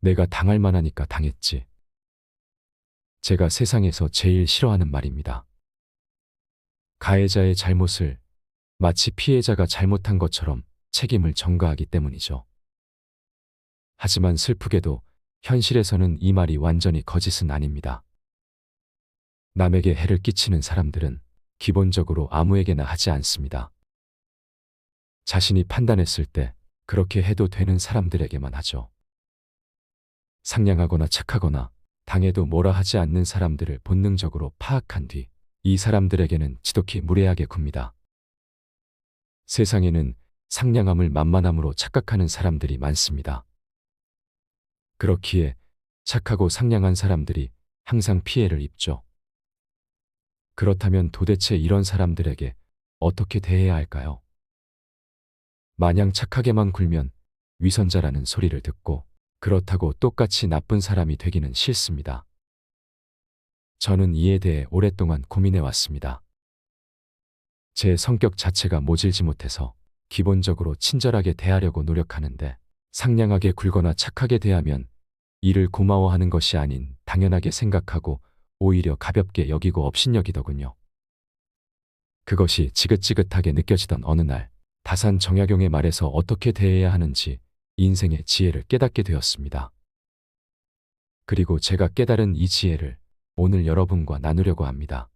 내가 당할 만하니까 당했지. 제가 세상에서 제일 싫어하는 말입니다. 가해자의 잘못을 마치 피해자가 잘못한 것처럼 책임을 전가하기 때문이죠. 하지만 슬프게도 현실에서는 이 말이 완전히 거짓은 아닙니다. 남에게 해를 끼치는 사람들은 기본적으로 아무에게나 하지 않습니다. 자신이 판단했을 때 그렇게 해도 되는 사람들에게만 하죠. 상냥하거나 착하거나 당해도 뭐라 하지 않는 사람들을 본능적으로 파악한 뒤 이 사람들에게는 지독히 무례하게 굽니다. 세상에는 상냥함을 만만함으로 착각하는 사람들이 많습니다. 그렇기에 착하고 상냥한 사람들이 항상 피해를 입죠. 그렇다면 도대체 이런 사람들에게 어떻게 대해야 할까요? 마냥 착하게만 굴면 위선자라는 소리를 듣고 그렇다고 똑같이 나쁜 사람이 되기는 싫습니다. 저는 이에 대해 오랫동안 고민해 왔습니다. 제 성격 자체가 모질지 못해서 기본적으로 친절하게 대하려고 노력하는데 상냥하게 굴거나 착하게 대하면 이를 고마워하는 것이 아닌 당연하게 생각하고 오히려 가볍게 여기고 업신여기더군요. 그것이 지긋지긋하게 느껴지던 어느 날 다산 정약용의 말에서 어떻게 대해야 하는지 인생의 지혜를 깨닫게 되었습니다. 그리고 제가 깨달은 이 지혜를 오늘 여러분과 나누려고 합니다.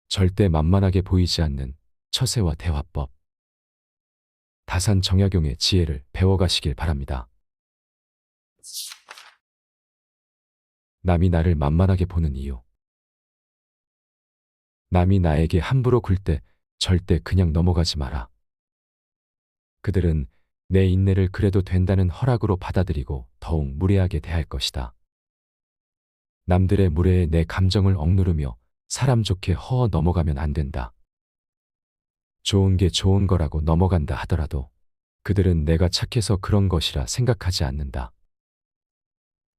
절대 만만하게 보이지 않는 처세와 대화법. 다산 정약용의 지혜를 배워가시길 바랍니다. 남이 나를 만만하게 보는 이유. 남이 나에게 함부로 굴 때 절대 그냥 넘어가지 마라. 그들은 내 인내를 그래도 된다는 허락으로 받아들이고 더욱 무례하게 대할 것이다. 남들의 무례에 내 감정을 억누르며 사람 좋게 허어 넘어가면 안 된다. 좋은 게 좋은 거라고 넘어간다 하더라도 그들은 내가 착해서 그런 것이라 생각하지 않는다.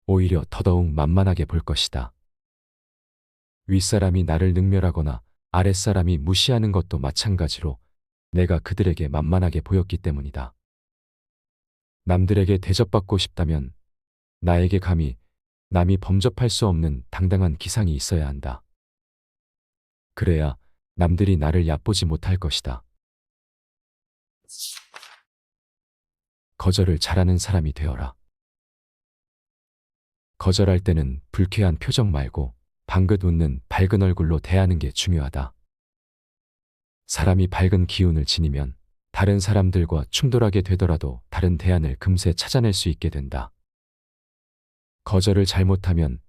오히려 더더욱 만만하게 볼 것이다. 윗사람이 나를 능멸하거나 아랫사람이 무시하는 것도 마찬가지로 내가 그들에게 만만하게 보였기 때문이다. 남들에게 대접받고 싶다면 나에게 감히 남이 범접할 수 없는 당당한 기상이 있어야 한다. 그래야 남들이 나를 얕보지 못할 것이다. 거절을 잘하는 사람이 되어라. 거절할 때는 불쾌한 표정 말고 방긋 웃는 밝은 얼굴로 대하는 게 중요하다. 사람이 밝은 기운을 지니면 다른 사람들과 충돌하게 되더라도 다른 대안을 금세 찾아낼 수 있게 된다. 거절을 잘못하면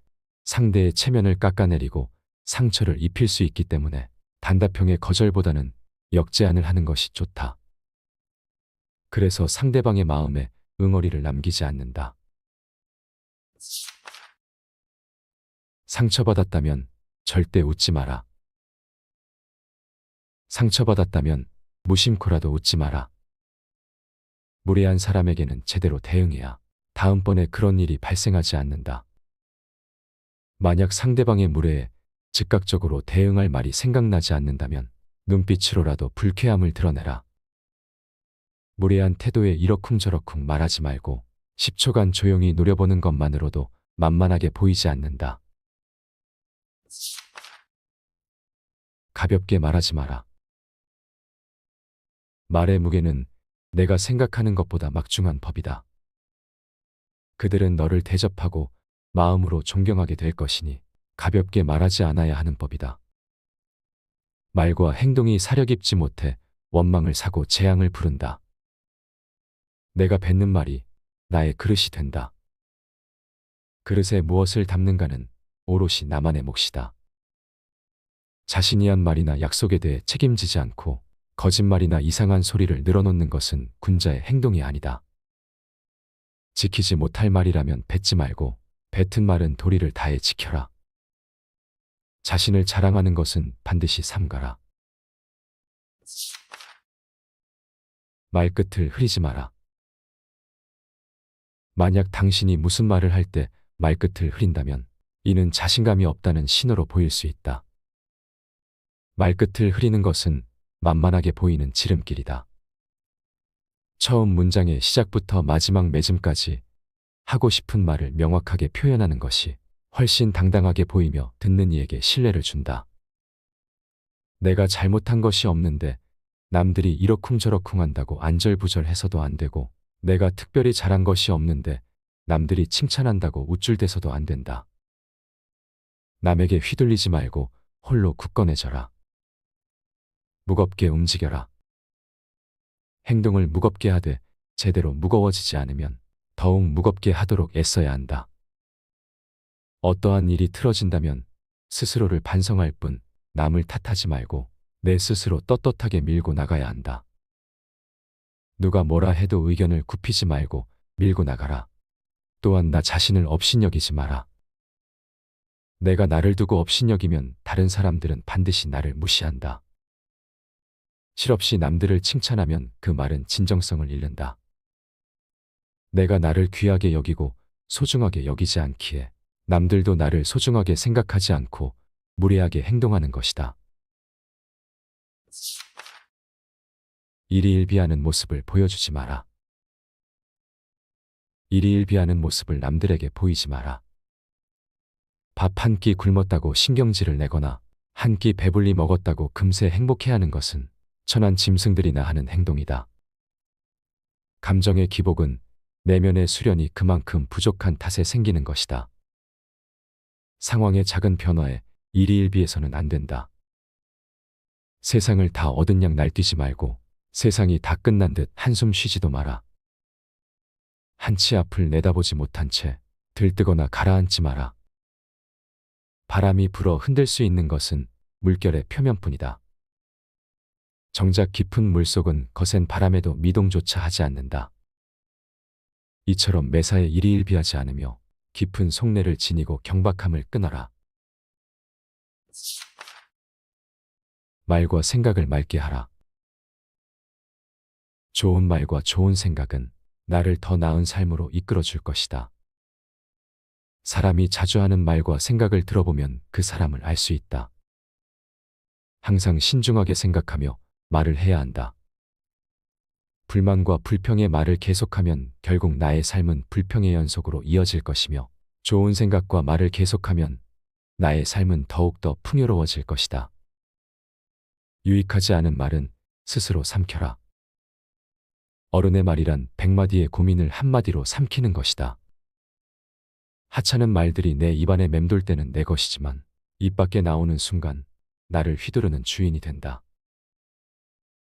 상대의 체면을 깎아내리고 상처를 입힐 수 있기 때문에 단답형의 거절보다는 역제안을 하는 것이 좋다. 그래서 상대방의 마음에 응어리를 남기지 않는다. 상처받았다면 절대 웃지 마라. 상처받았다면 무심코라도 웃지 마라. 무례한 사람에게는 제대로 대응해야 다음번에 그런 일이 발생하지 않는다. 만약 상대방의 무례에 즉각적으로 대응할 말이 생각나지 않는다면 눈빛으로라도 불쾌함을 드러내라. 무례한 태도에 이러쿵저러쿵 말하지 말고 10초간 조용히 노려보는 것만으로도 만만하게 보이지 않는다. 가볍게 말하지 마라. 말의 무게는 내가 생각하는 것보다 막중한 법이다. 그들은 너를 대접하고 마음으로 존경하게 될 것이니 가볍게 말하지 않아야 하는 법이다. 말과 행동이 사려 깊지 못해 원망을 사고 재앙을 부른다. 내가 뱉는 말이 나의 그릇이 된다. 그릇에 무엇을 담는가는 오롯이 나만의 몫이다. 자신이 한 말이나 약속에 대해 책임지지 않고 거짓말이나 이상한 소리를 늘어놓는 것은 군자의 행동이 아니다. 지키지 못할 말이라면 뱉지 말고 뱉은 말은 도리를 다해 지켜라. 자신을 자랑하는 것은 반드시 삼가라. 말끝을 흐리지 마라. 만약 당신이 무슨 말을 할 때 말끝을 흐린다면 이는 자신감이 없다는 신호로 보일 수 있다. 말끝을 흐리는 것은 만만하게 보이는 지름길이다. 처음 문장의 시작부터 마지막 맺음까지 하고 싶은 말을 명확하게 표현하는 것이 훨씬 당당하게 보이며 듣는 이에게 신뢰를 준다. 내가 잘못한 것이 없는데 남들이 이러쿵저러쿵 한다고 안절부절해서도 안 되고, 내가 특별히 잘한 것이 없는데 남들이 칭찬한다고 우쭐대서도 안 된다. 남에게 휘둘리지 말고 홀로 굳건해져라. 무겁게 움직여라. 행동을 무겁게 하되 제대로 무거워지지 않으면 더욱 무겁게 하도록 애써야 한다. 어떠한 일이 틀어진다면 스스로를 반성할 뿐 남을 탓하지 말고 내 스스로 떳떳하게 밀고 나가야 한다. 누가 뭐라 해도 의견을 굽히지 말고 밀고 나가라. 또한 나 자신을 업신여기지 마라. 내가 나를 두고 업신여기면 다른 사람들은 반드시 나를 무시한다. 실없이 남들을 칭찬하면 그 말은 진정성을 잃는다. 내가 나를 귀하게 여기고 소중하게 여기지 않기에 남들도 나를 소중하게 생각하지 않고 무례하게 행동하는 것이다. 일희일비하는 모습을 보여주지 마라. 일희일비하는 모습을 남들에게 보이지 마라. 밥 한 끼 굶었다고 신경질을 내거나 한 끼 배불리 먹었다고 금세 행복해하는 것은 천한 짐승들이나 하는 행동이다. 감정의 기복은 내면의 수련이 그만큼 부족한 탓에 생기는 것이다. 상황의 작은 변화에 일희일비해서는 안 된다. 세상을 다 얻은 양 날뛰지 말고 세상이 다 끝난 듯 한숨 쉬지도 마라. 한치 앞을 내다보지 못한 채 들뜨거나 가라앉지 마라. 바람이 불어 흔들 수 있는 것은 물결의 표면뿐이다. 정작 깊은 물속은 거센 바람에도 미동조차 하지 않는다. 이처럼 매사에 일희일비하지 않으며 깊은 속내를 지니고 경박함을 끊어라. 말과 생각을 맑게 하라. 좋은 말과 좋은 생각은 나를 더 나은 삶으로 이끌어 줄 것이다. 사람이 자주 하는 말과 생각을 들어보면 그 사람을 알 수 있다. 항상 신중하게 생각하며 말을 해야 한다. 불만과 불평의 말을 계속하면 결국 나의 삶은 불평의 연속으로 이어질 것이며, 좋은 생각과 말을 계속하면 나의 삶은 더욱더 풍요로워질 것이다. 유익하지 않은 말은 스스로 삼켜라. 어른의 말이란 100마디의 고민을 한마디로 삼키는 것이다. 하찮은 말들이 내 입안에 맴돌 때는 내 것이지만 입 밖에 나오는 순간 나를 휘두르는 주인이 된다.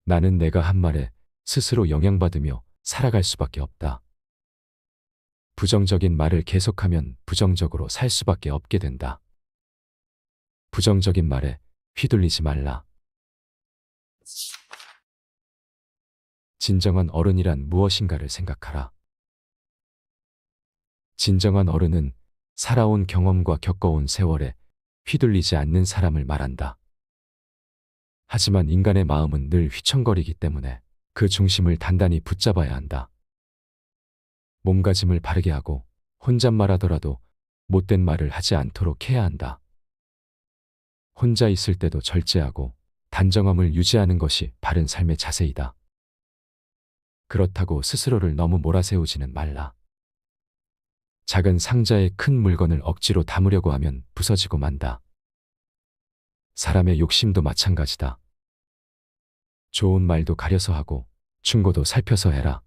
나는 내가 한 말에 스스로 영향받으며 살아갈 수밖에 없다. 부정적인 말을 계속하면 부정적으로 살 수밖에 없게 된다. 부정적인 말에 휘둘리지 말라. 진정한 어른이란 무엇인가를 생각하라. 진정한 어른은 살아온 경험과 겪어온 세월에 휘둘리지 않는 사람을 말한다. 하지만 인간의 마음은 늘 휘청거리기 때문에 그 중심을 단단히 붙잡아야 한다. 몸가짐을 바르게 하고 혼잣말하더라도 못된 말을 하지 않도록 해야 한다. 혼자 있을 때도 절제하고 단정함을 유지하는 것이 바른 삶의 자세이다. 그렇다고 스스로를 너무 몰아세우지는 말라. 작은 상자에 큰 물건을 억지로 담으려고 하면 부서지고 만다. 사람의 욕심도 마찬가지다. 좋은 말도 가려서 하고 충고도 살펴서 해라.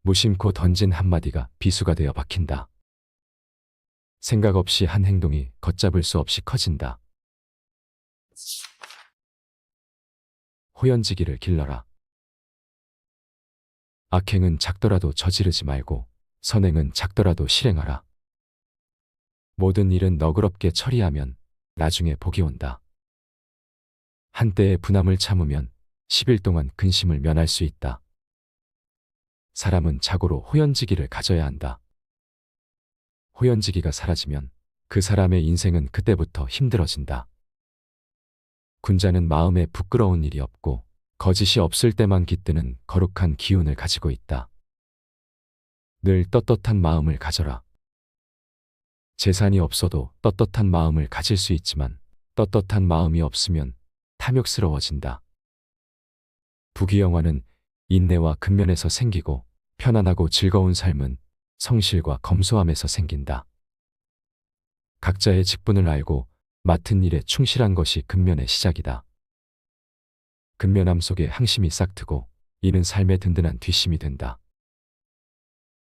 무심코 던진 한마디가 비수가 되어 박힌다. 생각 없이 한 행동이 걷잡을 수 없이 커진다. 호연지기를 길러라. 악행은 작더라도 저지르지 말고 선행은 작더라도 실행하라. 모든 일은 너그럽게 처리하면 나중에 복이 온다. 한때의 분함을 참으면 10일 동안 근심을 면할 수 있다. 사람은 자고로 호연지기를 가져야 한다. 호연지기가 사라지면 그 사람의 인생은 그때부터 힘들어진다. 군자는 마음에 부끄러운 일이 없고 거짓이 없을 때만 깃드는 거룩한 기운을 가지고 있다. 늘 떳떳한 마음을 가져라. 재산이 없어도 떳떳한 마음을 가질 수 있지만 떳떳한 마음이 없으면 탐욕스러워진다. 부귀영화는 인내와 근면에서 생기고 편안하고 즐거운 삶은 성실과 검소함에서 생긴다. 각자의 직분을 알고 맡은 일에 충실한 것이 근면의 시작이다. 근면함 속에 항심이 싹트고 이는 삶의 든든한 뒷심이 된다.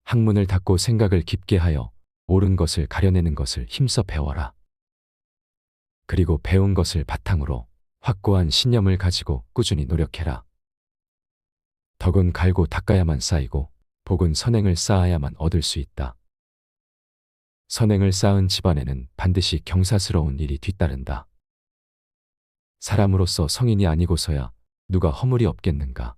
학문을 닫고 생각을 깊게 하여 옳은 것을 가려내는 것을 힘써 배워라. 그리고 배운 것을 바탕으로 확고한 신념을 가지고 꾸준히 노력해라. 덕은 갈고 닦아야만 쌓이고 복은 선행을 쌓아야만 얻을 수 있다. 선행을 쌓은 집안에는 반드시 경사스러운 일이 뒤따른다. 사람으로서 성인이 아니고서야 누가 허물이 없겠는가.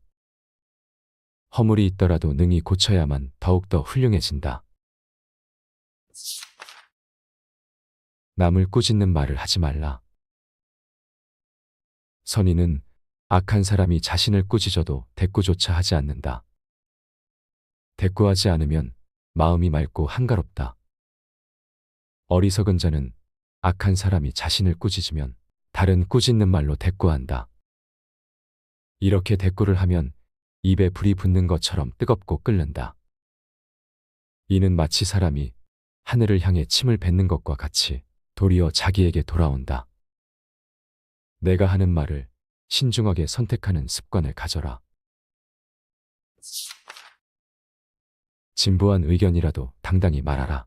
허물이 있더라도 능히 고쳐야만 더욱더 훌륭해진다. 남을 꾸짖는 말을 하지 말라. 선인은 악한 사람이 자신을 꾸짖어도 대꾸조차 하지 않는다. 대꾸하지 않으면 마음이 맑고 한가롭다. 어리석은 자는 악한 사람이 자신을 꾸짖으면 다른 꾸짖는 말로 대꾸한다. 이렇게 대꾸를 하면 입에 불이 붙는 것처럼 뜨겁고 끓는다. 이는 마치 사람이 하늘을 향해 침을 뱉는 것과 같이 도리어 자기에게 돌아온다. 내가 하는 말을 신중하게 선택하는 습관을 가져라. 진부한 의견이라도 당당히 말하라.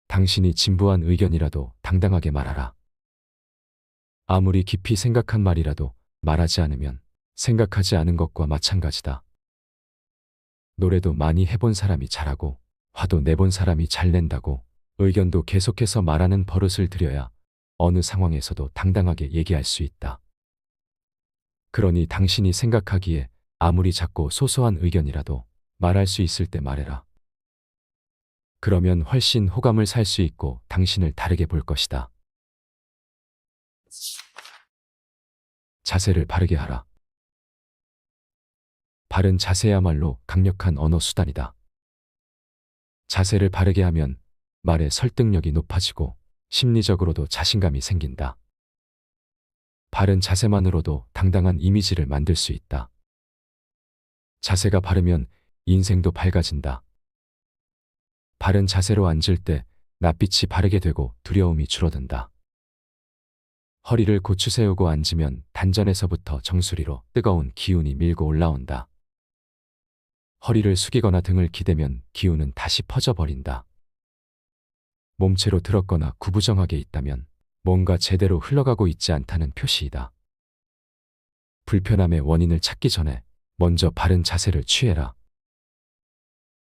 당신이 진부한 의견이라도 당당하게 말하라. 아무리 깊이 생각한 말이라도 말하지 않으면 생각하지 않은 것과 마찬가지다. 노래도 많이 해본 사람이 잘하고 화도 내본 사람이 잘 낸다고 의견도 계속해서 말하는 버릇을 들여야 어느 상황에서도 당당하게 얘기할 수 있다. 그러니 당신이 생각하기에 아무리 작고 소소한 의견이라도 말할 수 있을 때 말해라. 그러면 훨씬 호감을 살 수 있고 당신을 다르게 볼 것이다. 자세를 바르게 하라. 바른 자세야말로 강력한 언어 수단이다. 자세를 바르게 하면 말의 설득력이 높아지고 심리적으로도 자신감이 생긴다. 바른 자세만으로도 당당한 이미지를 만들 수 있다. 자세가 바르면 인생도 밝아진다. 바른 자세로 앉을 때 낯빛이 바르게 되고 두려움이 줄어든다. 허리를 고추 세우고 앉으면 단전에서부터 정수리로 뜨거운 기운이 밀고 올라온다. 허리를 숙이거나 등을 기대면 기운은 다시 퍼져버린다. 몸체로 들었거나 구부정하게 있다면 뭔가 제대로 흘러가고 있지 않다는 표시이다. 불편함의 원인을 찾기 전에 먼저 바른 자세를 취해라.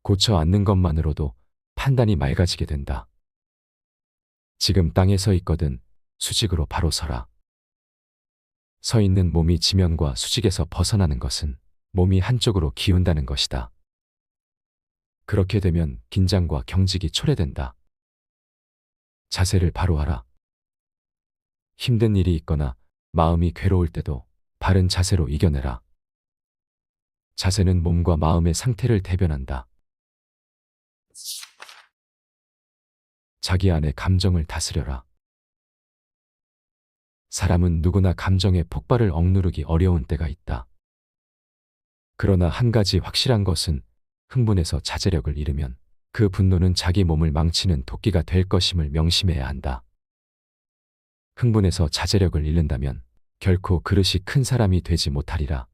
고쳐 앉는 것만으로도 판단이 맑아지게 된다. 지금 땅에 서 있거든 수직으로 바로 서라. 서 있는 몸이 지면과 수직에서 벗어나는 것은 몸이 한쪽으로 기운다는 것이다. 그렇게 되면 긴장과 경직이 초래된다. 자세를 바로 하라. 힘든 일이 있거나 마음이 괴로울 때도 바른 자세로 이겨내라. 자세는 몸과 마음의 상태를 대변한다. 자기 안의 감정을 다스려라. 사람은 누구나 감정의 폭발을 억누르기 어려운 때가 있다. 그러나 한 가지 확실한 것은 흥분해서 자제력을 잃으면 그 분노는 자기 몸을 망치는 도끼가 될 것임을 명심해야 한다. 흥분해서 자제력을 잃는다면 결코 그릇이 큰 사람이 되지 못하리라.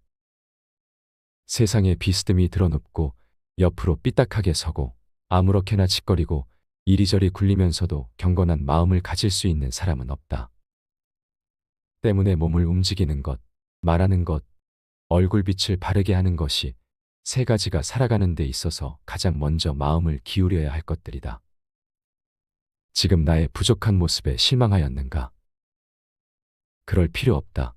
세상에 비스듬히 드러눕고 옆으로 삐딱하게 서고 아무렇게나 짓거리고 이리저리 굴리면서도 경건한 마음을 가질 수 있는 사람은 없다. 때문에 몸을 움직이는 것, 말하는 것, 얼굴빛을 바르게 하는 것이 세 가지가 살아가는 데 있어서 가장 먼저 마음을 기울여야 할 것들이다. 지금 나의 부족한 모습에 실망하였는가? 그럴 필요 없다.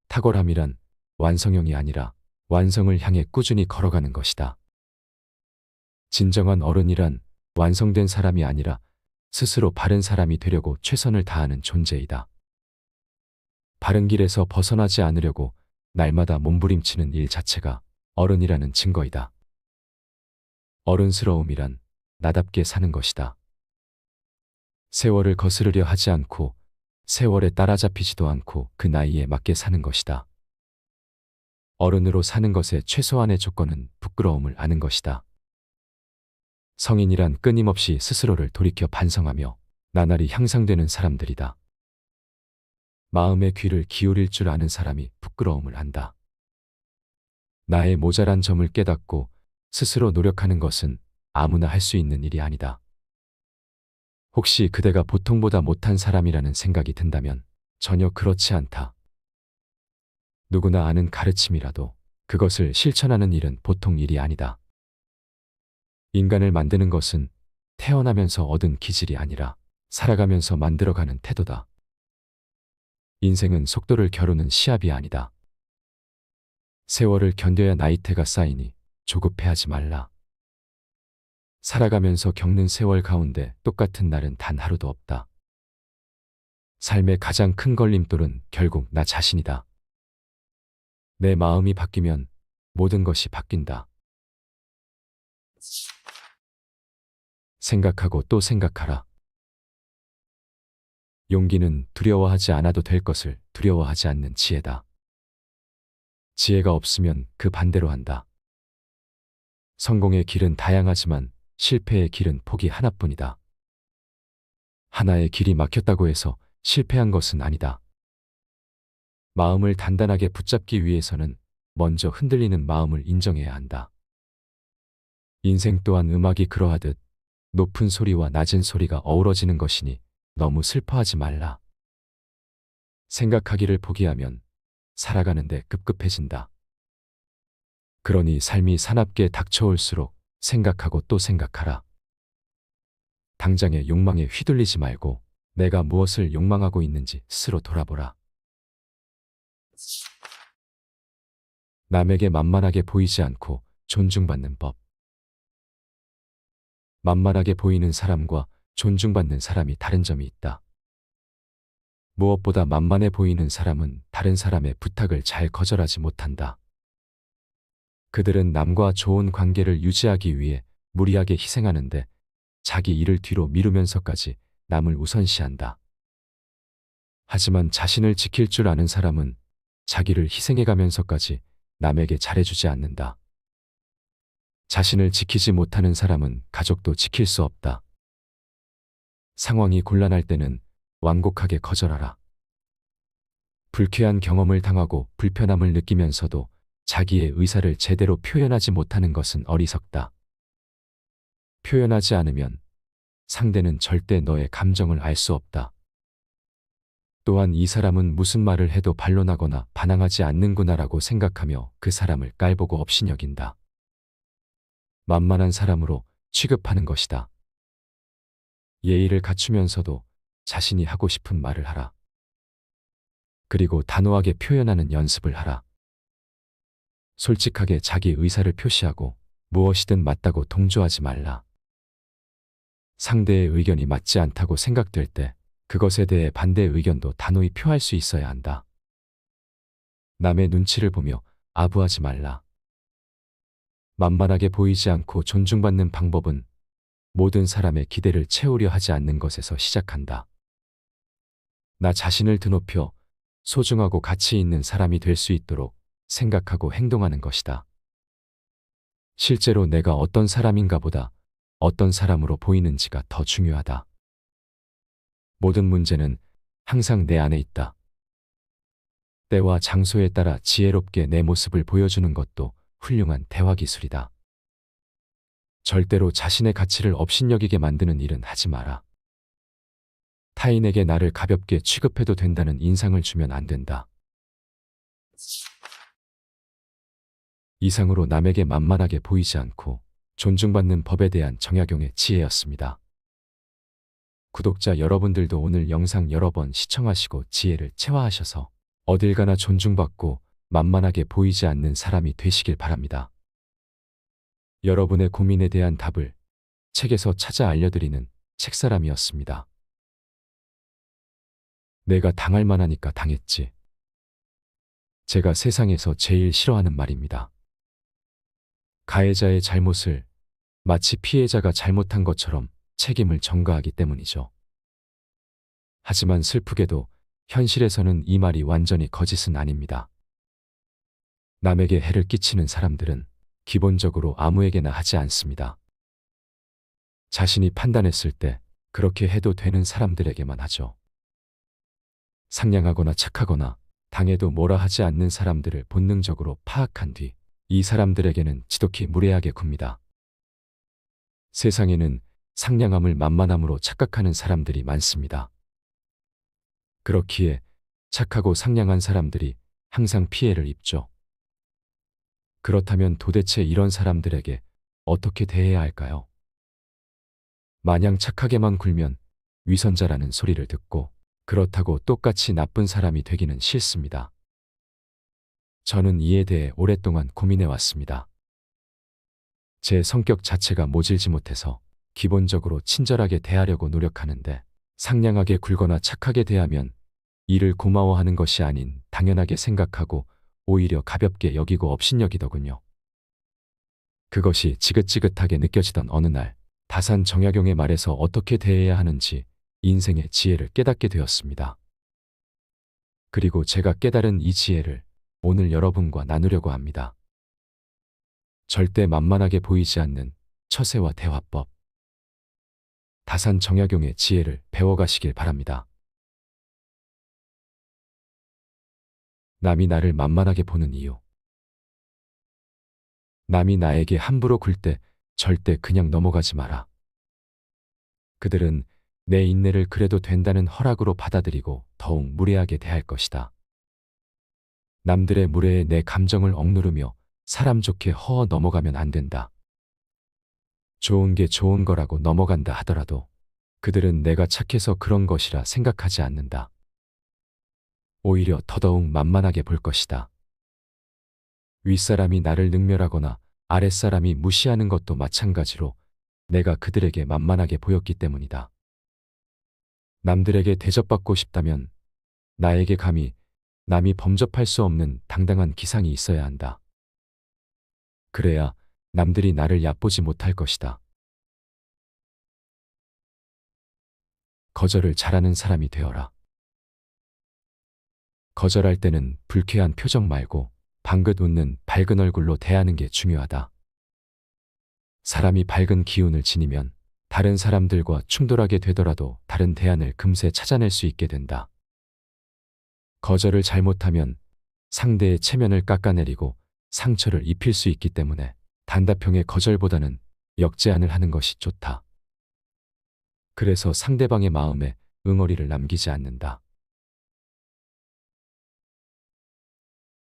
탁월함이란 완성형이 아니라 완성을 향해 꾸준히 걸어가는 것이다. 진정한 어른이란 완성된 사람이 아니라 스스로 바른 사람이 되려고 최선을 다하는 존재이다. 바른 길에서 벗어나지 않으려고 날마다 몸부림치는 일 자체가 어른이라는 증거이다. 어른스러움이란 나답게 사는 것이다. 세월을 거스르려 하지 않고 세월에 따라잡히지도 않고 그 나이에 맞게 사는 것이다. 어른으로 사는 것의 최소한의 조건은 부끄러움을 아는 것이다. 성인이란 끊임없이 스스로를 돌이켜 반성하며 나날이 향상되는 사람들이다. 마음의 귀를 기울일 줄 아는 사람이 부끄러움을 안다. 나의 모자란 점을 깨닫고 스스로 노력하는 것은 아무나 할 수 있는 일이 아니다. 혹시 그대가 보통보다 못한 사람이라는 생각이 든다면 전혀 그렇지 않다. 누구나 아는 가르침이라도 그것을 실천하는 일은 보통 일이 아니다. 인간을 만드는 것은 태어나면서 얻은 기질이 아니라 살아가면서 만들어가는 태도다. 인생은 속도를 겨루는 시합이 아니다. 세월을 견뎌야 나이테가 쌓이니 조급해하지 말라. 살아가면서 겪는 세월 가운데 똑같은 날은 단 하루도 없다. 삶의 가장 큰 걸림돌은 결국 나 자신이다. 내 마음이 바뀌면 모든 것이 바뀐다. 생각하고 또 생각하라. 용기는 두려워하지 않아도 될 것을 두려워하지 않는 지혜다. 지혜가 없으면 그 반대로 한다. 성공의 길은 다양하지만 실패의 길은 폭이 하나뿐이다. 하나의 길이 막혔다고 해서 실패한 것은 아니다. 마음을 단단하게 붙잡기 위해서는 먼저 흔들리는 마음을 인정해야 한다. 인생 또한 음악이 그러하듯 높은 소리와 낮은 소리가 어우러지는 것이니 너무 슬퍼하지 말라. 생각하기를 포기하면 살아가는데 급급해진다. 그러니 삶이 사납게 닥쳐올수록 생각하고 또 생각하라. 당장의 욕망에 휘둘리지 말고 내가 무엇을 욕망하고 있는지 스스로 돌아보라. 남에게 만만하게 보이지 않고 존중받는 법. 만만하게 보이는 사람과 존중받는 사람이 다른 점이 있다. 무엇보다 만만해 보이는 사람은 다른 사람의 부탁을 잘 거절하지 못한다. 그들은 남과 좋은 관계를 유지하기 위해 무리하게 희생하는데 자기 일을 뒤로 미루면서까지 남을 우선시한다. 하지만 자신을 지킬 줄 아는 사람은 자기를 희생해가면서까지 남에게 잘해주지 않는다. 자신을 지키지 못하는 사람은 가족도 지킬 수 없다. 상황이 곤란할 때는 완곡하게 거절하라. 불쾌한 경험을 당하고 불편함을 느끼면서도 자기의 의사를 제대로 표현하지 못하는 것은 어리석다. 표현하지 않으면 상대는 절대 너의 감정을 알 수 없다. 또한 이 사람은 무슨 말을 해도 반론하거나 반항하지 않는구나라고 생각하며 그 사람을 깔보고 없이 여긴다. 만만한 사람으로 취급하는 것이다. 예의를 갖추면서도 자신이 하고 싶은 말을 하라. 그리고 단호하게 표현하는 연습을 하라. 솔직하게 자기 의사를 표시하고 무엇이든 맞다고 동조하지 말라. 상대의 의견이 맞지 않다고 생각될 때 그것에 대해 반대 의견도 단호히 표할 수 있어야 한다. 남의 눈치를 보며 아부하지 말라. 만만하게 보이지 않고 존중받는 방법은 모든 사람의 기대를 채우려 하지 않는 것에서 시작한다. 나 자신을 드높여 소중하고 가치 있는 사람이 될 수 있도록 생각하고 행동하는 것이다. 실제로 내가 어떤 사람인가 보다 어떤 사람으로 보이는지가 더 중요하다. 모든 문제는 항상 내 안에 있다. 때와 장소에 따라 지혜롭게 내 모습을 보여주는 것도 훌륭한 대화 기술이다. 절대로 자신의 가치를 업신여기게 만드는 일은 하지 마라. 타인에게 나를 가볍게 취급해도 된다는 인상을 주면 안 된다. 이상으로 남에게 만만하게 보이지 않고 존중받는 법에 대한 정약용의 지혜였습니다. 구독자 여러분들도 오늘 영상 여러 번 시청하시고 지혜를 체화하셔서 어딜 가나 존중받고 만만하게 보이지 않는 사람이 되시길 바랍니다. 여러분의 고민에 대한 답을 책에서 찾아 알려드리는 책사람이었습니다. 내가 당할 만하니까 당했지. 제가 세상에서 제일 싫어하는 말입니다. 가해자의 잘못을 마치 피해자가 잘못한 것처럼 책임을 전가하기 때문이죠. 하지만 슬프게도 현실에서는 이 말이 완전히 거짓은 아닙니다. 남에게 해를 끼치는 사람들은 기본적으로 아무에게나 하지 않습니다. 자신이 판단했을 때 그렇게 해도 되는 사람들에게만 하죠. 상냥하거나 착하거나 당해도 뭐라 하지 않는 사람들을 본능적으로 파악한 뒤 이 사람들에게는 지독히 무례하게 굽니다. 세상에는 상냥함을 만만함으로 착각하는 사람들이 많습니다. 그렇기에 착하고 상냥한 사람들이 항상 피해를 입죠. 그렇다면 도대체 이런 사람들에게 어떻게 대해야 할까요? 마냥 착하게만 굴면 위선자라는 소리를 듣고 그렇다고 똑같이 나쁜 사람이 되기는 싫습니다. 저는 이에 대해 오랫동안 고민해 왔습니다. 제 성격 자체가 모질지 못해서 기본적으로 친절하게 대하려고 노력하는데 상냥하게 굴거나 착하게 대하면 이를 고마워하는 것이 아닌 당연하게 생각하고 오히려 가볍게 여기고 업신여기더군요. 그것이 지긋지긋하게 느껴지던 어느 날 다산 정약용의 말에서 어떻게 대해야 하는지 인생의 지혜를 깨닫게 되었습니다. 그리고 제가 깨달은 이 지혜를 오늘 여러분과 나누려고 합니다. 절대 만만하게 보이지 않는 처세와 대화법. 다산 정약용의 지혜를 배워가시길 바랍니다. 남이 나를 만만하게 보는 이유. 남이 나에게 함부로 굴 때 절대 그냥 넘어가지 마라. 그들은 내 인내를 그래도 된다는 허락으로 받아들이고 더욱 무례하게 대할 것이다. 남들의 무례에 내 감정을 억누르며 사람 좋게 허어 넘어가면 안 된다. 좋은 게 좋은 거라고 넘어간다 하더라도 그들은 내가 착해서 그런 것이라 생각하지 않는다. 오히려 더더욱 만만하게 볼 것이다. 윗사람이 나를 능멸하거나 아랫사람이 무시하는 것도 마찬가지로 내가 그들에게 만만하게 보였기 때문이다. 남들에게 대접받고 싶다면 나에게 감히 남이 범접할 수 없는 당당한 기상이 있어야 한다. 그래야 남들이 나를 얕보지 못할 것이다. 거절을 잘하는 사람이 되어라. 거절할 때는 불쾌한 표정 말고 방긋 웃는 밝은 얼굴로 대하는 게 중요하다. 사람이 밝은 기운을 지니면 다른 사람들과 충돌하게 되더라도 다른 대안을 금세 찾아낼 수 있게 된다. 거절을 잘못하면 상대의 체면을 깎아내리고 상처를 입힐 수 있기 때문에 단답형의 거절보다는 역제안을 하는 것이 좋다. 그래서 상대방의 마음에 응어리를 남기지 않는다.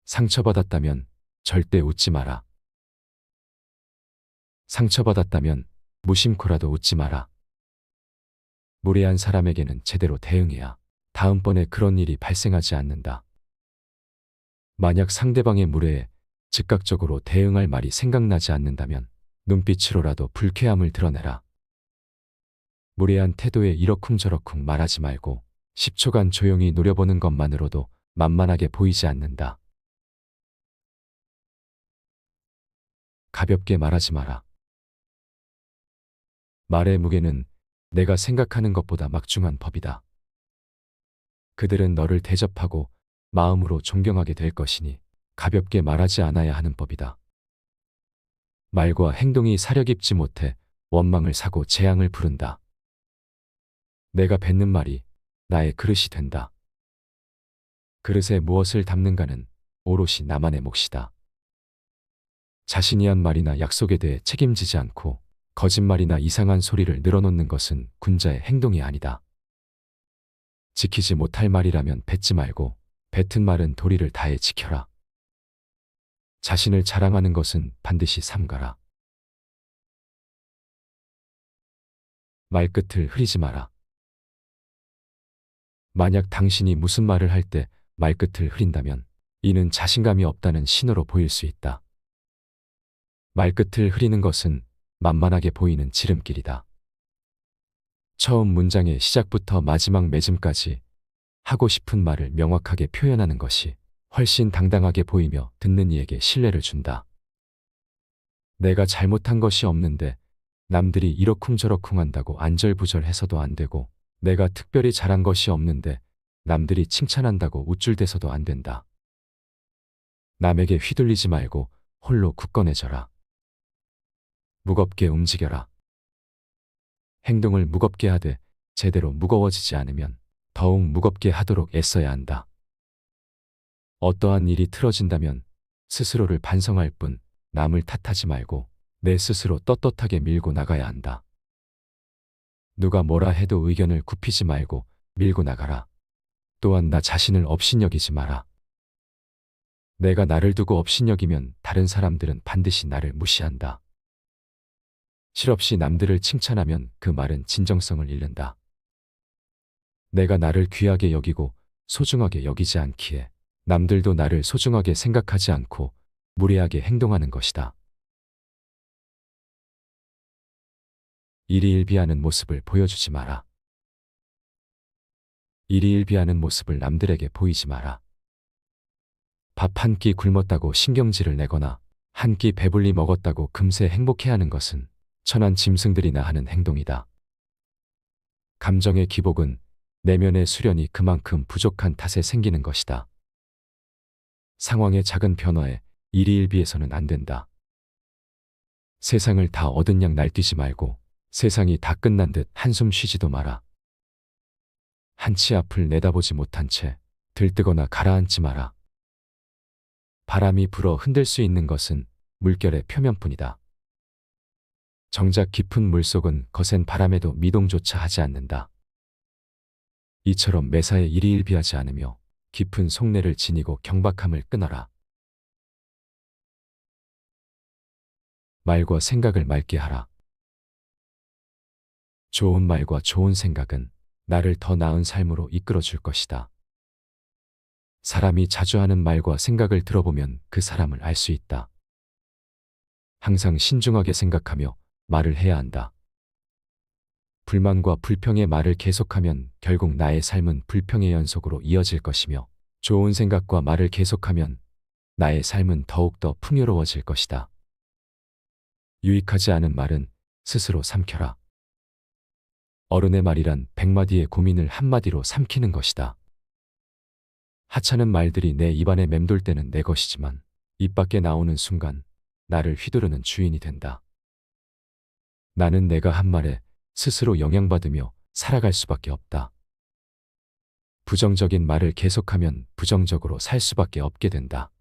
상처받았다면 절대 웃지 마라. 상처받았다면 무심코라도 웃지 마라. 무례한 사람에게는 제대로 대응해야 다음번에 그런 일이 발생하지 않는다. 만약 상대방의 무례에 즉각적으로 대응할 말이 생각나지 않는다면 눈빛으로라도 불쾌함을 드러내라. 무례한 태도에 이러쿵저러쿵 말하지 말고 10초간 조용히 노려보는 것만으로도 만만하게 보이지 않는다. 가볍게 말하지 마라. 말의 무게는 내가 생각하는 것보다 막중한 법이다. 그들은 너를 대접하고 마음으로 존경하게 될 것이니 가볍게 말하지 않아야 하는 법이다. 말과 행동이 사려 깊지 못해 원망을 사고 재앙을 부른다. 내가 뱉는 말이 나의 그릇이 된다. 그릇에 무엇을 담는가는 오롯이 나만의 몫이다. 자신이 한 말이나 약속에 대해 책임지지 않고 거짓말이나 이상한 소리를 늘어놓는 것은 군자의 행동이 아니다. 지키지 못할 말이라면 뱉지 말고 뱉은 말은 도리를 다해 지켜라. 자신을 자랑하는 것은 반드시 삼가라. 말끝을 흐리지 마라. 만약 당신이 무슨 말을 할 때 말끝을 흐린다면 이는 자신감이 없다는 신호로 보일 수 있다. 말끝을 흐리는 것은 만만하게 보이는 지름길이다. 처음 문장의 시작부터 마지막 맺음까지 하고 싶은 말을 명확하게 표현하는 것이 훨씬 당당하게 보이며 듣는 이에게 신뢰를 준다. 내가 잘못한 것이 없는데 남들이 이러쿵저러쿵 한다고 안절부절해서도 안 되고 내가 특별히 잘한 것이 없는데 남들이 칭찬한다고 우쭐대서도 안 된다. 남에게 휘둘리지 말고 홀로 굳건해져라. 무겁게 움직여라. 행동을 무겁게 하되 제대로 무거워지지 않으면 더욱 무겁게 하도록 애써야 한다. 어떠한 일이 틀어진다면 스스로를 반성할 뿐 남을 탓하지 말고 내 스스로 떳떳하게 밀고 나가야 한다. 누가 뭐라 해도 의견을 굽히지 말고 밀고 나가라. 또한 나 자신을 업신여기지 마라. 내가 나를 두고 업신여기면 다른 사람들은 반드시 나를 무시한다. 실없이 남들을 칭찬하면 그 말은 진정성을 잃는다. 내가 나를 귀하게 여기고 소중하게 여기지 않기에 남들도 나를 소중하게 생각하지 않고 무례하게 행동하는 것이다. 일희일비하는 모습을 보여주지 마라. 일희일비하는 모습을 남들에게 보이지 마라. 밥 한 끼 굶었다고 신경질을 내거나 한 끼 배불리 먹었다고 금세 행복해하는 것은 천한 짐승들이나 하는 행동이다. 감정의 기복은 내면의 수련이 그만큼 부족한 탓에 생기는 것이다. 상황의 작은 변화에 일희일비해서는 안 된다. 세상을 다 얻은 양 날뛰지 말고 세상이 다 끝난 듯 한숨 쉬지도 마라. 한치 앞을 내다보지 못한 채 들뜨거나 가라앉지 마라. 바람이 불어 흔들 수 있는 것은 물결의 표면뿐이다. 정작 깊은 물속은 거센 바람에도 미동조차 하지 않는다. 이처럼 매사에 일희일비하지 않으며 깊은 속내를 지니고 경박함을 끊어라. 말과 생각을 맑게 하라. 좋은 말과 좋은 생각은 나를 더 나은 삶으로 이끌어 줄 것이다. 사람이 자주 하는 말과 생각을 들어보면 그 사람을 알 수 있다. 항상 신중하게 생각하며 말을 해야 한다. 불만과 불평의 말을 계속하면 결국 나의 삶은 불평의 연속으로 이어질 것이며 좋은 생각과 말을 계속하면 나의 삶은 더욱더 풍요로워질 것이다. 유익하지 않은 말은 스스로 삼켜라. 어른의 말이란 100마디의 고민을 한마디로 삼키는 것이다. 하찮은 말들이 내 입안에 맴돌 때는 내 것이지만 입 밖에 나오는 순간 나를 휘두르는 주인이 된다. 나는 내가 한 말에 스스로 영향받으며 살아갈 수밖에 없다. 부정적인 말을 계속하면 부정적으로 살 수밖에 없게 된다.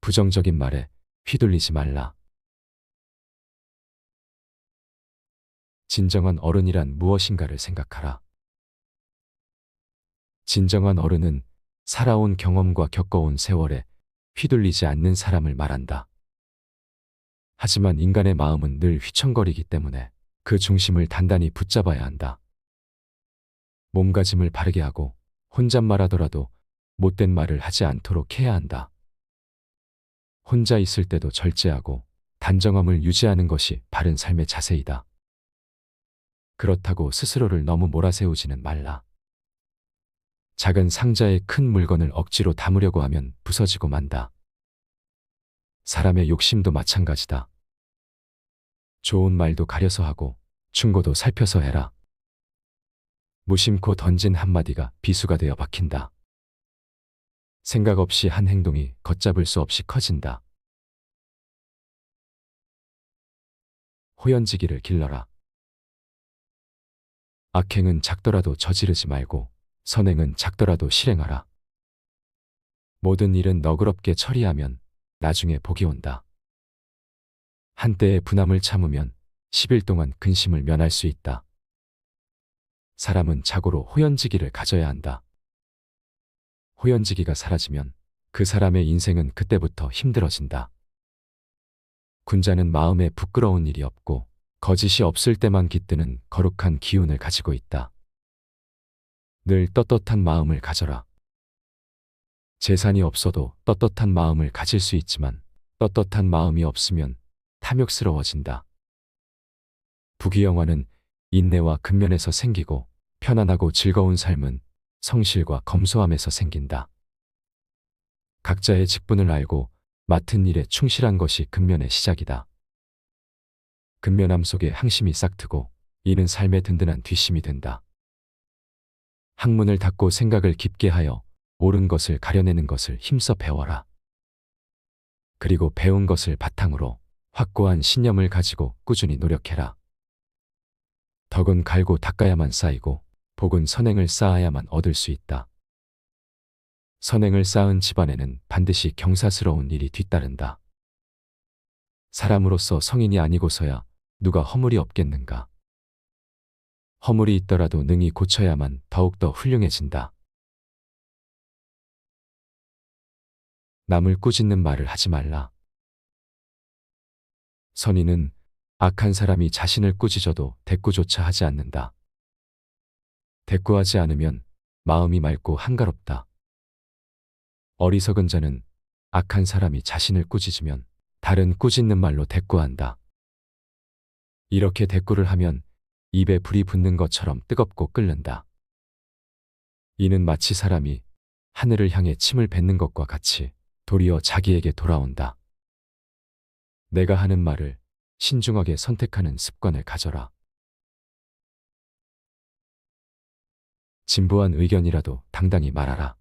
부정적인 말에 휘둘리지 말라. 진정한 어른이란 무엇인가를 생각하라. 진정한 어른은 살아온 경험과 겪어온 세월에 휘둘리지 않는 사람을 말한다. 하지만 인간의 마음은 늘 휘청거리기 때문에 그 중심을 단단히 붙잡아야 한다. 몸가짐을 바르게 하고 혼잣말하더라도 못된 말을 하지 않도록 해야 한다. 혼자 있을 때도 절제하고 단정함을 유지하는 것이 바른 삶의 자세이다. 그렇다고 스스로를 너무 몰아세우지는 말라. 작은 상자에 큰 물건을 억지로 담으려고 하면 부서지고 만다. 사람의 욕심도 마찬가지다. 좋은 말도 가려서 하고 충고도 살펴서 해라. 무심코 던진 한마디가 비수가 되어 박힌다. 생각 없이 한 행동이 걷잡을 수 없이 커진다. 호연지기를 길러라. 악행은 작더라도 저지르지 말고 선행은 작더라도 실행하라. 모든 일은 너그럽게 처리하면 나중에 복이 온다. 한때의 분함을 참으면 10일 동안 근심을 면할 수 있다. 사람은 자고로 호연지기를 가져야 한다. 호연지기가 사라지면 그 사람의 인생은 그때부터 힘들어진다. 군자는 마음에 부끄러운 일이 없고 거짓이 없을 때만 깃드는 거룩한 기운을 가지고 있다. 늘 떳떳한 마음을 가져라. 재산이 없어도 떳떳한 마음을 가질 수 있지만 떳떳한 마음이 없으면 탐욕스러워진다. 부귀영화는 인내와 근면에서 생기고 편안하고 즐거운 삶은 성실과 검소함에서 생긴다. 각자의 직분을 알고 맡은 일에 충실한 것이 근면의 시작이다. 근면함 속에 항심이 싹트고 이는 삶의 든든한 뒷심이 된다. 학문을 닫고 생각을 깊게 하여 옳은 것을 가려내는 것을 힘써 배워라. 그리고 배운 것을 바탕으로 확고한 신념을 가지고 꾸준히 노력해라. 덕은 갈고 닦아야만 쌓이고 복은 선행을 쌓아야만 얻을 수 있다. 선행을 쌓은 집안에는 반드시 경사스러운 일이 뒤따른다. 사람으로서 성인이 아니고서야 누가 허물이 없겠는가. 허물이 있더라도 능히 고쳐야만 더욱더 훌륭해진다. 남을 꾸짖는 말을 하지 말라. 선인은 악한 사람이 자신을 꾸짖어도 대꾸조차 하지 않는다. 대꾸하지 않으면 마음이 맑고 한가롭다. 어리석은 자는 악한 사람이 자신을 꾸짖으면 다른 꾸짖는 말로 대꾸한다. 이렇게 대꾸를 하면 입에 불이 붙는 것처럼 뜨겁고 끓는다. 이는 마치 사람이 하늘을 향해 침을 뱉는 것과 같이 도리어 자기에게 돌아온다. 내가 하는 말을 신중하게 선택하는 습관을 가져라. 진부한 의견이라도 당당히 말하라.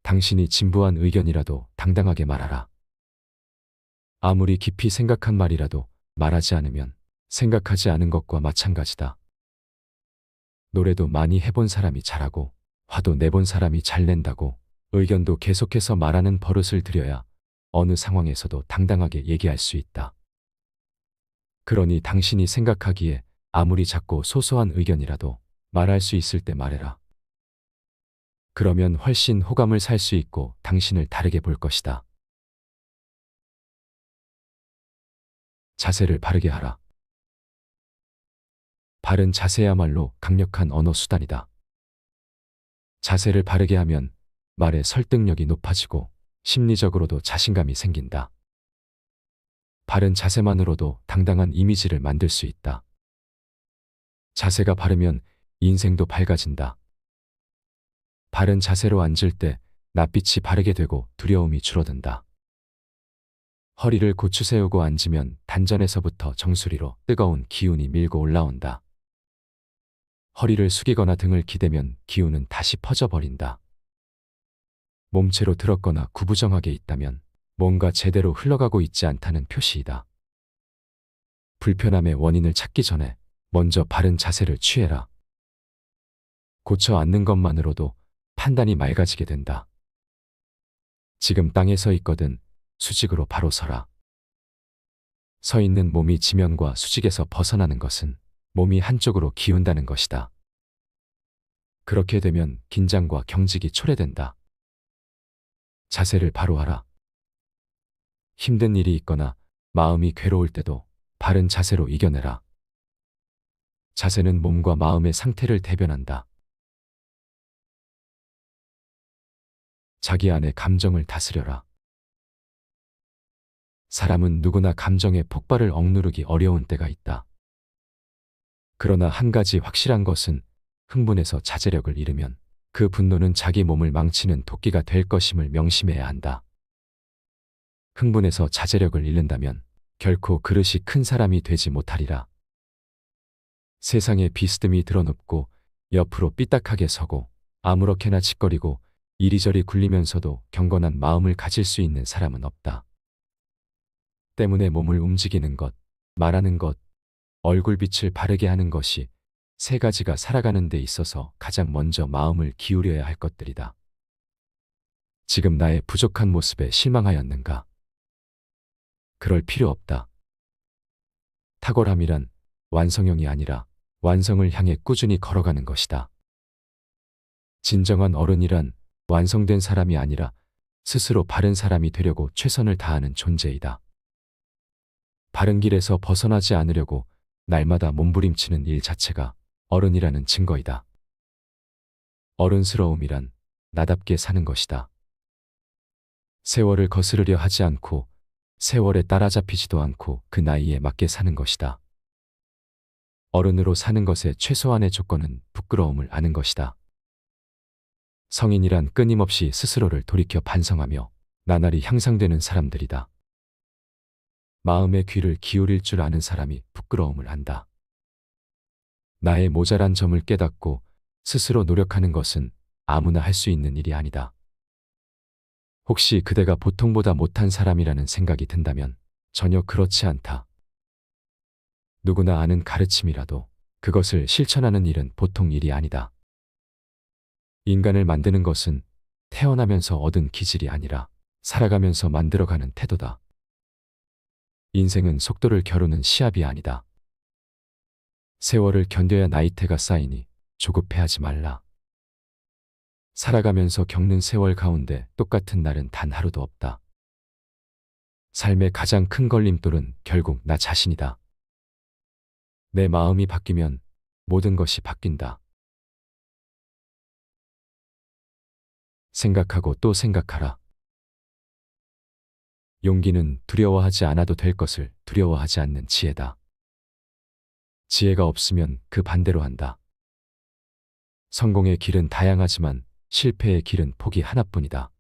당신이 진부한 의견이라도 당당하게 말하라. 아무리 깊이 생각한 말이라도 말하지 않으면 생각하지 않은 것과 마찬가지다. 노래도 많이 해본 사람이 잘하고 화도 내본 사람이 잘 낸다고 의견도 계속해서 말하는 버릇을 들여야 어느 상황에서도 당당하게 얘기할 수 있다. 그러니 당신이 생각하기에 아무리 작고 소소한 의견이라도 말할 수 있을 때 말해라. 그러면 훨씬 호감을 살 수 있고 당신을 다르게 볼 것이다. 자세를 바르게 하라. 바른 자세야말로 강력한 언어 수단이다. 자세를 바르게 하면 말의 설득력이 높아지고 심리적으로도 자신감이 생긴다. 바른 자세만으로도 당당한 이미지를 만들 수 있다. 자세가 바르면 인생도 밝아진다. 바른 자세로 앉을 때 낯빛이 바르게 되고 두려움이 줄어든다. 허리를 고추 세우고 앉으면 단전에서부터 정수리로 뜨거운 기운이 밀고 올라온다. 허리를 숙이거나 등을 기대면 기운은 다시 퍼져버린다. 몸체로 들었거나 구부정하게 있다면 뭔가 제대로 흘러가고 있지 않다는 표시이다. 불편함의 원인을 찾기 전에 먼저 바른 자세를 취해라. 고쳐 앉는 것만으로도 판단이 맑아지게 된다. 지금 땅에 서 있거든 수직으로 바로 서라. 서 있는 몸이 지면과 수직에서 벗어나는 것은 몸이 한쪽으로 기운다는 것이다. 그렇게 되면 긴장과 경직이 초래된다. 자세를 바로 하라. 힘든 일이 있거나 마음이 괴로울 때도 바른 자세로 이겨내라. 자세는 몸과 마음의 상태를 대변한다. 자기 안의 감정을 다스려라. 사람은 누구나 감정의 폭발을 억누르기 어려운 때가 있다. 그러나 한 가지 확실한 것은 흥분해서 자제력을 잃으면 그 분노는 자기 몸을 망치는 도끼가 될 것임을 명심해야 한다. 흥분해서 자제력을 잃는다면 결코 그릇이 큰 사람이 되지 못하리라. 세상에 비스듬히 드러눕고 옆으로 삐딱하게 서고 아무렇게나 짓거리고 이리저리 굴리면서도 경건한 마음을 가질 수 있는 사람은 없다. 때문에 몸을 움직이는 것, 말하는 것, 얼굴빛을 바르게 하는 것이 세 가지가 살아가는 데 있어서 가장 먼저 마음을 기울여야 할 것들이다. 지금 나의 부족한 모습에 실망하였는가? 그럴 필요 없다. 탁월함이란 완성형이 아니라 완성을 향해 꾸준히 걸어가는 것이다. 진정한 어른이란 완성된 사람이 아니라 스스로 바른 사람이 되려고 최선을 다하는 존재이다. 바른 길에서 벗어나지 않으려고 날마다 몸부림치는 일 자체가 어른이라는 증거이다. 어른스러움이란 나답게 사는 것이다. 세월을 거스르려 하지 않고 세월에 따라잡히지도 않고 그 나이에 맞게 사는 것이다. 어른으로 사는 것의 최소한의 조건은 부끄러움을 아는 것이다. 성인이란 끊임없이 스스로를 돌이켜 반성하며 나날이 향상되는 사람들이다. 마음의 귀를 기울일 줄 아는 사람이 부끄러움을 안다. 나의 모자란 점을 깨닫고 스스로 노력하는 것은 아무나 할 수 있는 일이 아니다. 혹시 그대가 보통보다 못한 사람이라는 생각이 든다면 전혀 그렇지 않다. 누구나 아는 가르침이라도 그것을 실천하는 일은 보통 일이 아니다. 인간을 만드는 것은 태어나면서 얻은 기질이 아니라 살아가면서 만들어가는 태도다. 인생은 속도를 겨루는 시합이 아니다. 세월을 견뎌야 나이테가 쌓이니 조급해하지 말라. 살아가면서 겪는 세월 가운데 똑같은 날은 단 하루도 없다. 삶의 가장 큰 걸림돌은 결국 나 자신이다. 내 마음이 바뀌면 모든 것이 바뀐다. 생각하고 또 생각하라. 용기는 두려워하지 않아도 될 것을 두려워하지 않는 지혜다. 지혜가 없으면 그 반대로 한다. 성공의 길은 다양하지만 실패의 길은 폭이 하나뿐이다.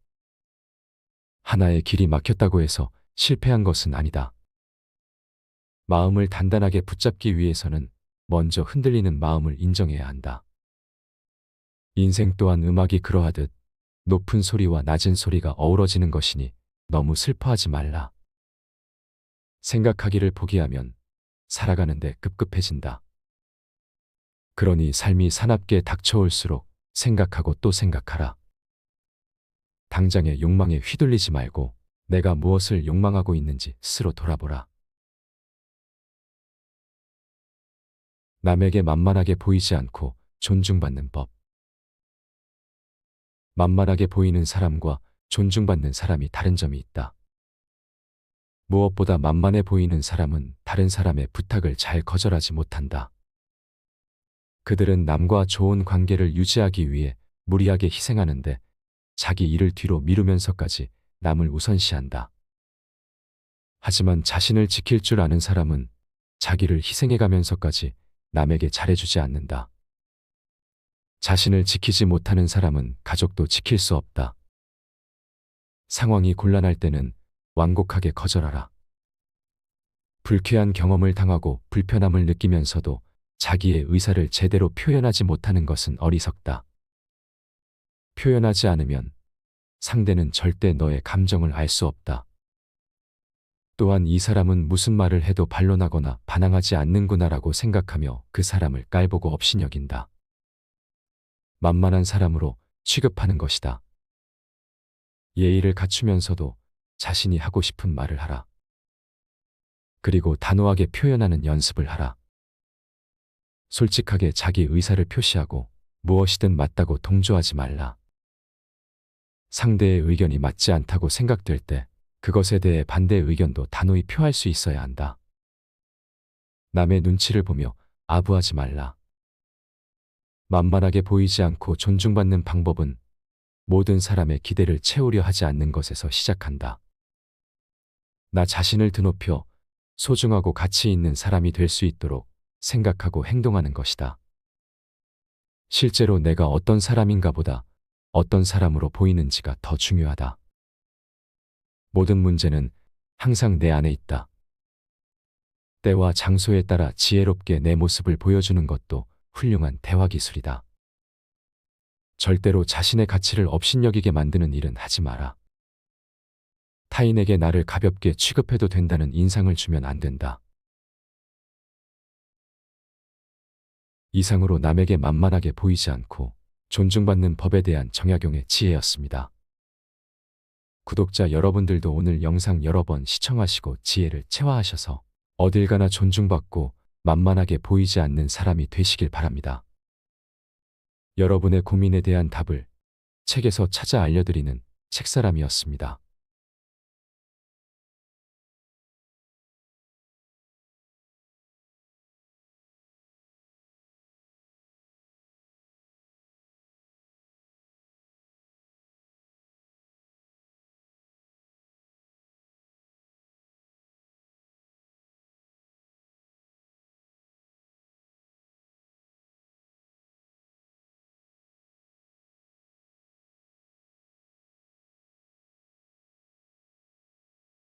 하나의 길이 막혔다고 해서 실패한 것은 아니다. 마음을 단단하게 붙잡기 위해서는 먼저 흔들리는 마음을 인정해야 한다. 인생 또한 음악이 그러하듯 높은 소리와 낮은 소리가 어우러지는 것이니 너무 슬퍼하지 말라. 생각하기를 포기하면 살아가는데 급급해진다. 그러니 삶이 사납게 닥쳐올수록 생각하고 또 생각하라. 당장의 욕망에 휘둘리지 말고 내가 무엇을 욕망하고 있는지 스스로 돌아보라. 남에게 만만하게 보이지 않고 존중받는 법. 만만하게 보이는 사람과 존중받는 사람이 다른 점이 있다. 무엇보다 만만해 보이는 사람은 다른 사람의 부탁을 잘 거절하지 못한다. 그들은 남과 좋은 관계를 유지하기 위해 무리하게 희생하는데 자기 일을 뒤로 미루면서까지 남을 우선시한다. 하지만 자신을 지킬 줄 아는 사람은 자기를 희생해가면서까지 남에게 잘해주지 않는다. 자신을 지키지 못하는 사람은 가족도 지킬 수 없다. 상황이 곤란할 때는 완곡하게 거절하라. 불쾌한 경험을 당하고 불편함을 느끼면서도 자기의 의사를 제대로 표현하지 못하는 것은 어리석다. 표현하지 않으면 상대는 절대 너의 감정을 알 수 없다. 또한 이 사람은 무슨 말을 해도 반론하거나 반항하지 않는구나라고 생각하며 그 사람을 깔보고 없이 여긴다. 만만한 사람으로 취급하는 것이다. 예의를 갖추면서도 자신이 하고 싶은 말을 하라. 그리고 단호하게 표현하는 연습을 하라. 솔직하게 자기 의사를 표시하고 무엇이든 맞다고 동조하지 말라. 상대의 의견이 맞지 않다고 생각될 때 그것에 대해 반대 의견도 단호히 표할 수 있어야 한다. 남의 눈치를 보며 아부하지 말라. 만만하게 보이지 않고 존중받는 방법은 모든 사람의 기대를 채우려 하지 않는 것에서 시작한다. 나 자신을 드높여 소중하고 가치 있는 사람이 될 수 있도록 생각하고 행동하는 것이다. 실제로 내가 어떤 사람인가 보다 어떤 사람으로 보이는지가 더 중요하다. 모든 문제는 항상 내 안에 있다. 때와 장소에 따라 지혜롭게 내 모습을 보여주는 것도 훌륭한 대화 기술이다. 절대로 자신의 가치를 업신여기게 만드는 일은 하지 마라. 타인에게 나를 가볍게 취급해도 된다는 인상을 주면 안 된다. 이상으로 남에게 만만하게 보이지 않고 존중받는 법에 대한 정약용의 지혜였습니다. 구독자 여러분들도 오늘 영상 여러 번 시청하시고 지혜를 체화하셔서 어딜 가나 존중받고 만만하게 보이지 않는 사람이 되시길 바랍니다. 여러분의 고민에 대한 답을 책에서 찾아 알려드리는 책사람이었습니다.